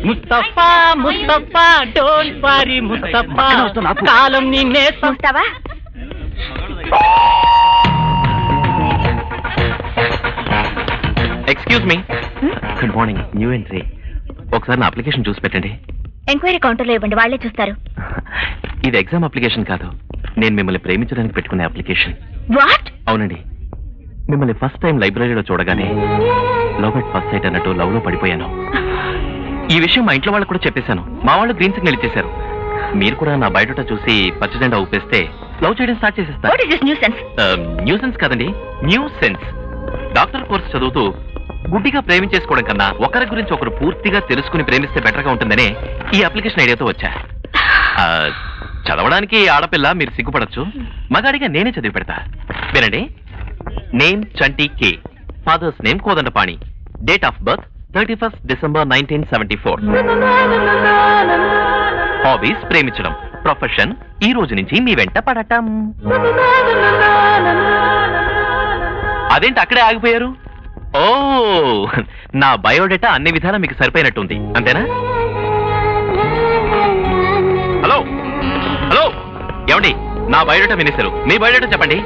Mustafa Mustafa don't worry Mustafa కాలం నిన్నే Mustafa excuse me good morning new entry ఒకసారి నా అప్లికేషన్ చూసి పెట్టండి ఎంక్వైరీ కౌంటర్లో ఇవ్వండి, వాళ్లే చూస్తారు. ఇది ఎగ్జామ్ అప్లికేషన్ కాదు, నేను మిమ్మల్ని ప్రేమించడానికి పెట్టుకునే అప్లికేషన్. వాట్? అవునండి, మిమ్మల్ని ఫస్ట్ టైం లైబ్రరీలో చూడగానే లవ్ ఎట్ ఫస్ట్ సైట్ అన్నట్టు లవ్ లో పడిపోయాను. ఈ విషయం మా ఇంట్లో వాళ్ళకి కూడా చెప్పేశాను. మా వాళ్ళు గ్రీన్ సిగ్నల్ ఇచ్చేశారు. మీరు కూడా నా బయోడేటా చూసి పచ్చజెండా ఊపేస్తే లవ్ చేయడం స్టార్ట్ చేసేస్తారు. న్యూ సెన్స్ కాదండి, న్యూ సెన్స్. డాక్టర్ కోర్స్ చదువుతూ గుడ్డిగా ప్రేమించేసుకోవడం కన్నా ఒకరి గురించి ఒకరు పూర్తిగా తెలుసుకుని ప్రేమిస్తే బెటర్ గా ఉంటుందనే ఈ అప్లికేషన్ ఐడియాతో వచ్చా. చదవడానికి ఆడపిల్ల, మీరు సిగ్గుపడచ్చు. మగాడిగా నేనే చదివి పెడతా. వినండి. Name Chanti K, father's name Kodandapani, date of birth 31st December 1974. Hobbies ప్రేమించడం, ప్రొఫెషన్ ఈ రోజు నుంచి మీ వెంట పడటం. అదేంటి అక్కడే ఆగిపోయారు? ఓ, నా బయోడేటా అన్ని విధాలా మీకు సరిపోయినట్టుంది, అంతేనా? హలో హలో, ఏమండి, నా బయోడేటా వినేశారు. మీ బయోడేటా చెప్పండి.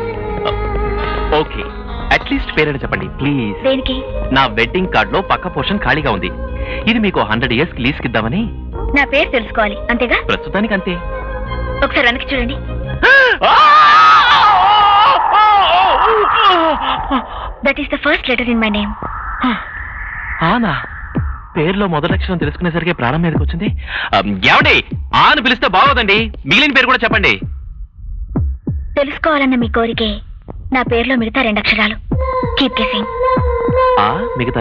ఓకే, అట్లీస్ట్ పేరెంట్ చెప్పండి ప్లీజ్. నా వెడ్డింగ్ కార్డ్ లో పక్క పోర్షన్ ఖాళీగా ఉంది. ఇది మీకు 100 years లీజ్ కిద్దామని. నా పేరు తెలుసుకోవాలి అంతేగా? ప్రస్తుతానికి అంతే. ఒకసారి వెనక్కి చూడండి. That is the first letter in my name. ఆనా? పేరులో మొదటి అక్షరం తెలుసుకునేసరికి ప్రాణం మీదకి వచ్చింది. ఏమండి, ఆను పిలిస్తే బాగోదండి, మిగిలిన పేరు కూడా చెప్పండి. తెలుసుకోవాలన్న మీ కోరికే నా పేరులో మిగతా 2 అక్షరాలు. Keep guessing. మిగతా